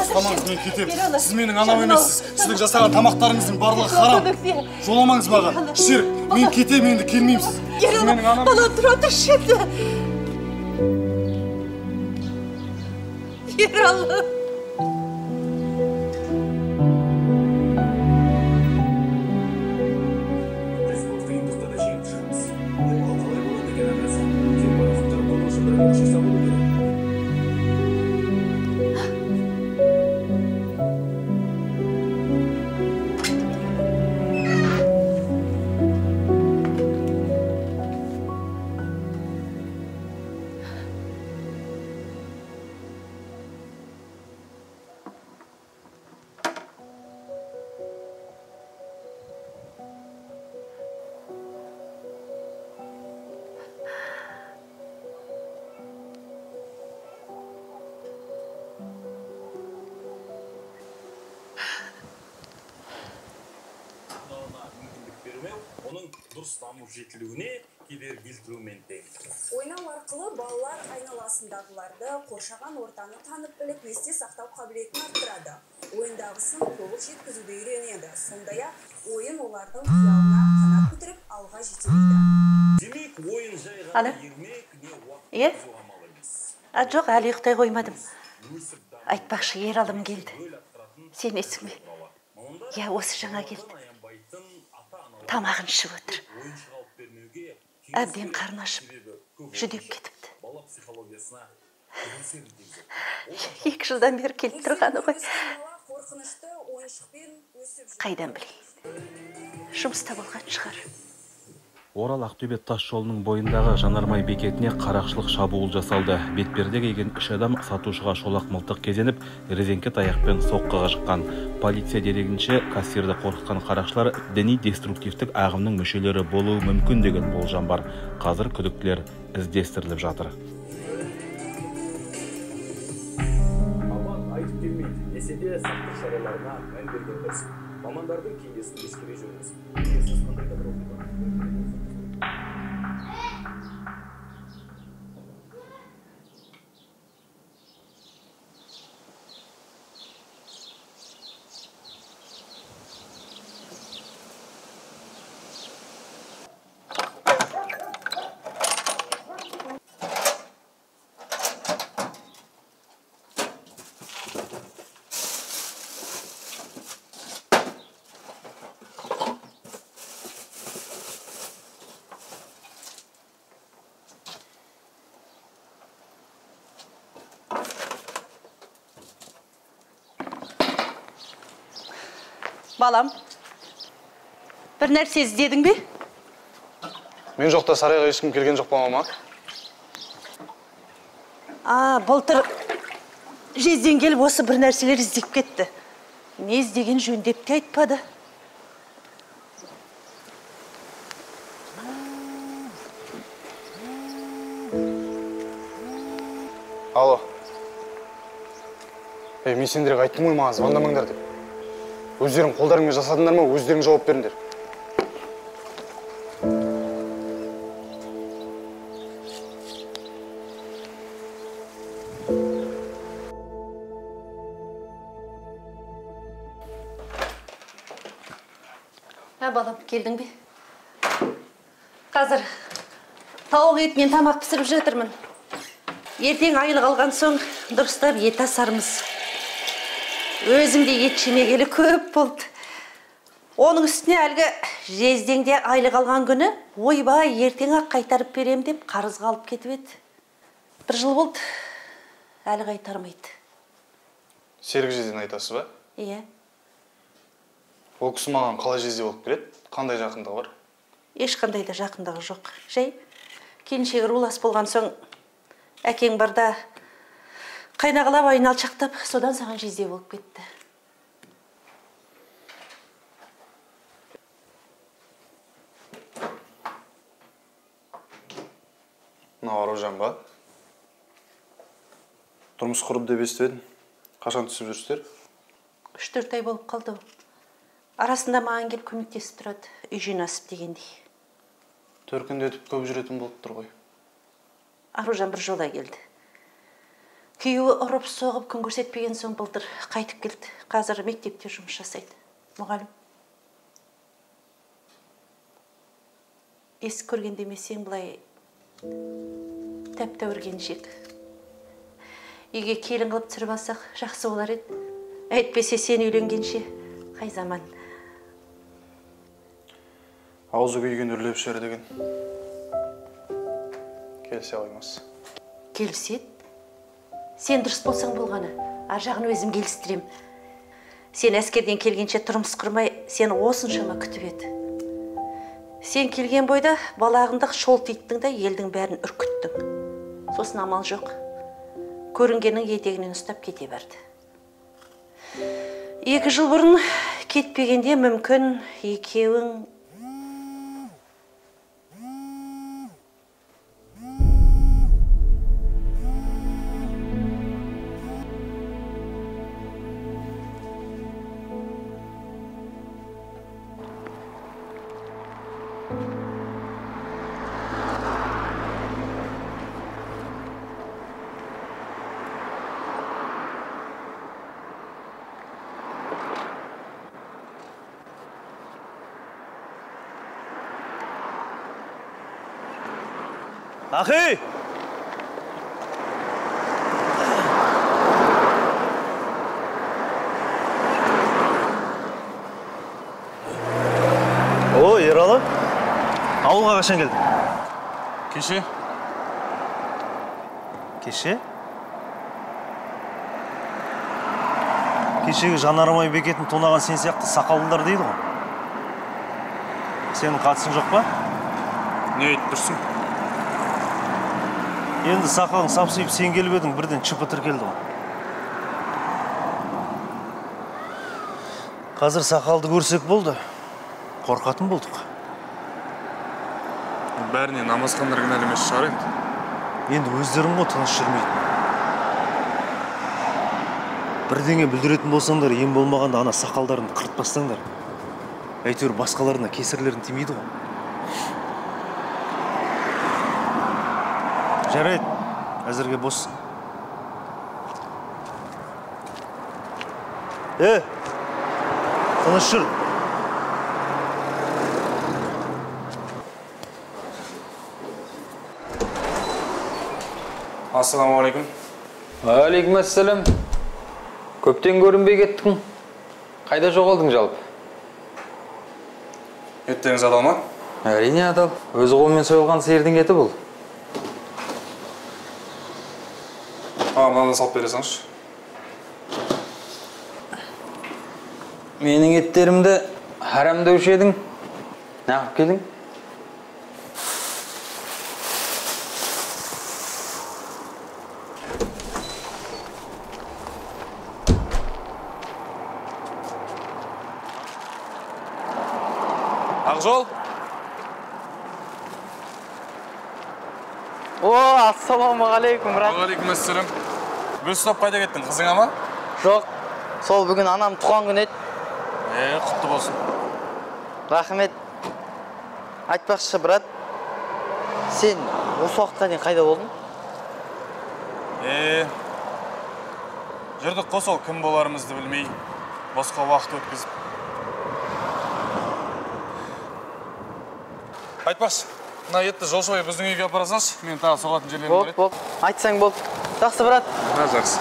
Tamam, мен кетемін. Сіз менің анам емессіз. Сіздің жасаған тамақтарыңыздың барлығы харам. Жоламаңыз маған. Шер, мен кетемін, енді келмейміз. Сіз менің анам. Бала, тұра тұршы енді. Ералы. Жетілуіне кедергі келтірумен тең. Ойнау арқылы балалар айналасындағыларды қоршаған ортаны танып біліп есте сақтау қабілетін арттырады. Ойындағысын толық жеткізуді үйренеді. Сондай-ақ ойын олардың қиялына қанат көтеріп алға жетелейді. Демек, ойын жайға ермек не уақыт жоғамал емес. Жоқ, әлі ұйықтай қоймадым. Айтпақшы, Ералым келді. Сенесің бе? Осы жаңа келді. Тамағын ішіп отыр. Әбден қарны ашып, жүдеп кетіпті. 2 жылдан бері келіп тұрғаны ғой. Қайдан білейін? Жұмыста болған шығар. Орал-Ақтөбе тас жолының бойындағы жанармай бекетіне қарақшылық шабуыл жасалды. Бетперде киген 3 адам сатушыға шолақ мылтық кезеніп, резеңке таяқпен соққыға жыққан. Полиция дерегінше, кассирді қорқытқан қарақшылар діни деструктивтік ағымның мүшелері болуы мүмкін деген болжам бар. Қазір күдіктілер іздестіріліп жатыр. Аман айтып келмейді. Десе де сақтық шараларына мән берген дұрыс. Мамандардың кеңесін ескере жүріңіз. Егерсіз қандай да бір оқиға Балам, бір нәрсе іздедің бе? Мен жоқта сарайға ешкім келген жоқ па, мама? Былтыр жезден келіп осы бір нәрселер іздеп кетті. Не іздеген жөндеп те айтпады. Алло. Мен сендерге айттым ғой маған звондамаңдар деп. Өздерің қолдарыңмен жасадыңдар ма, өздерің жауап беріңдер. Балам, келдің бе? Қазір тауық етінен тамақ пісіріп жатырмын. Ертең айлық алған соң дұрыстап ет асармыз. Өзім де ет жемегелі көп болды. Оның үстіне әлгі жездеңде айлық алған күні, ойбай, ертең-ақ қайтарып берем деп қарыз қалып кетіп еді. 1 жыл болды, әлі қайтармайды. Серік жезден айтасыз ба? Иә. Ол кісі маған қалай жезде болып келеді? Қандай жақындығы бар? Ешқандай да жақындығы жоқ. Жай, келіншегі рулас болған соң Әкең барда қайнағылап айналшақтап, содан саған жезде болып кетті. Аружан ба? Тұрмыс құрып деп естідім. Қашан түсіп жүрсіздер? 3-4 ай болып қалды. Арасында маған келіп көмектесіп тұрады, үй жинасып дегендей. Төркіндетіп көп жүретін болып тұр ғой. Аружан бір жола келді. Күйеуі ұрып соғып күн көрсетпеген соң былтыр қайтып келді. Қазір мектепте жұмыс жасайды. Мұғалім. Есік көрген демесең былай тәп-тәуір келіншек. Үйге келін қылып түсіріп алсақ жақсы болар еді. Әйтпесе сен үйленгенше қай заман. Аузы күйген үрлеп шер деген. Келсе қоймас. Келсет? Сен дұрыс болсаң болғаны. Ар жағын өзім келістірем. Сен әскерден келгенше тұрмыс құрмай, сен осыншама күтіп еді. Сен келген бойда балағындық шолт иттің да елдің бәрін үркіттің. Сосын амал жоқ. Көрінгеннің етегінен ұстап кете барды. 2 жыл бұрын кетпегенде мүмкін екеуің... Ақи! О, Ералы. Ауылға қашан келдің? Кеше? Кеше? Кешегі Жанармай бекетін тонаған сен сияқты сақалдылар дейді ғой. Сенің қатысың жоқ па? Не айтып тұрсың? Енді сақалың сапсиып сен келіп едің, бірден чыпытыр келді ғой. Қазір сақалды көрсек болды. Қорқатын болдық. Бәріне намазхандар кінәлі емес шығар енді. Енді өздерің ғой тыныш жүрмейді. Бірдеңе бүлдіретін болсаңдар, ем болмағанда ана сақалдарыңды қыртпастаңдар. Әйтеуір басқаларына кесірлерін тимейді ғой. Жарайды, әзірге боссын. Тыныш жүр. Ассаламуалейкум. Алейкум ассалам. Көптен көрінбей кеттің. Қайда жоғалдың жалпы? Еттеңіз адал ма? Әрине адал. Өзі қолмен сойылған сиырдың еті бұл. Мынаны салып бересіңізші. Менің еттерімді харам деуші едің. Не қылып келдің? Ақжол? Ассалаумағалейкум, брат. Уағалейкум ассалам. Өз ұстап қайда кеттің, қызыңа ма? Жоқ, сол бүгін анам туған күн еді. Құтты болсын. Рахмет. Айтпақшы, брат, сен осы уақытқа дейін қайда болдың? Жүрдік қосол кім боларымызды білмей, босқа уақыт өткізіп. Айтпақшы, мына етті жолшыбай біздің үйге апарасаңшы, мен тағы соғатын жерлерім бар еді. Бол, айтсаң бол. Жақсы, брат. Жақсы.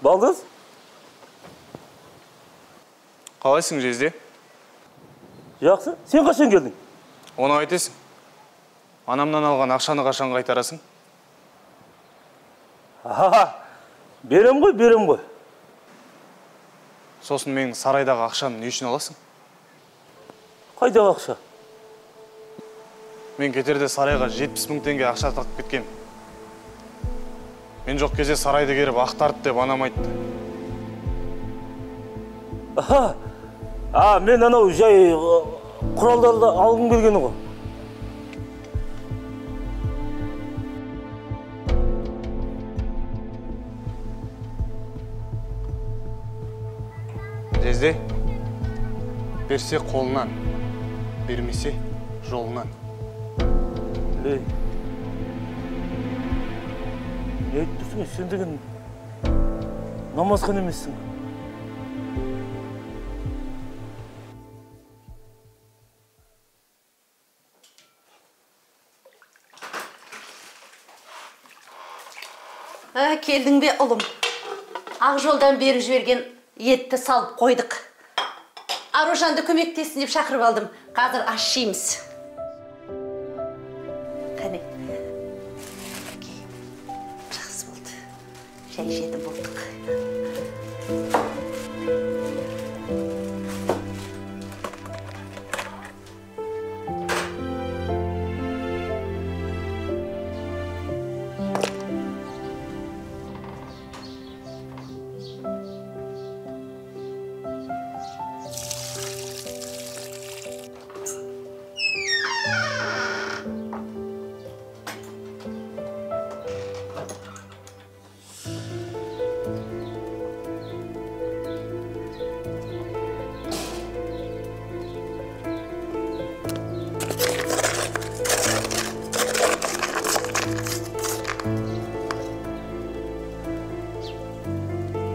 Балдыз? Қалайсың, Жезде? Жақсы. Сен қашан келдің? Оны айтесің. Анамнан алған ақшаны қашан қайтарасың? Берем ғой. Сосын менің сарайдағы ақшаны не үшін аласың? Қайдағы ақша? Мен кетерде сарайға 70 000 теңге ақша тақып кеткен. Мен жоқ кезде сарайды керіп ақтарды деп анам айтты. Мен анау жай құралдарды алғым келгені ғой. Жезде, берсе қолынан, бермесе жолынан. Не айтты сен деген намазхан емессің. Келдің бе, ұлым? Ақ жолдан беріп жіберген етті салып қойдық. Аружанды көмектесін деп шақырып алдым. Қазір аш жейміз. Қане. Жақсы болды. Шай жеді болдық.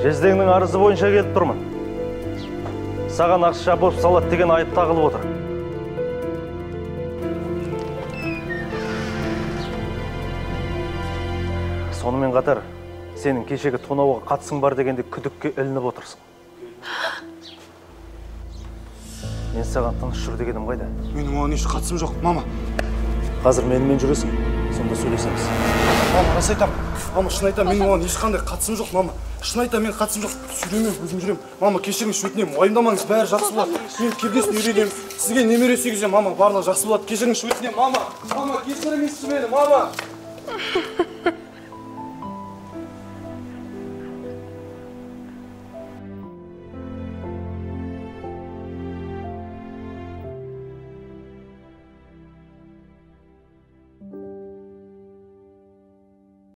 Жездеңнің арызы бойынша келіп тұрмын. Саған ақша болып салат деген айып тағылып отыр. Сонымен қатар, сенің кешегі тонауға қатысың бар дегенде күдікке ілініп отырсың. Мен саған тыныш жүр дегенім қайда? Менің оған еш қатысым жоқ, мама. Қазір менімен жүресің, сонда сөйлесеміз. Мама, рас айтам. Мама, шын айтам, менің оған ешқандай қатысым жоқ, мама. Шын айтам, мен қатысым жоқ. Сүйремем, өзім жүрем. Мама, кешіріңіз, өтінемін. Уайымдамаңыз, бәрі жақсы болады. Мен кебдесін үйренемін. Сізге немере сүйгіземін, мама, барлығы жақсы болады. Кешіріңіз, өтінемін, мама. Мама, кешіріңізші мені, мама.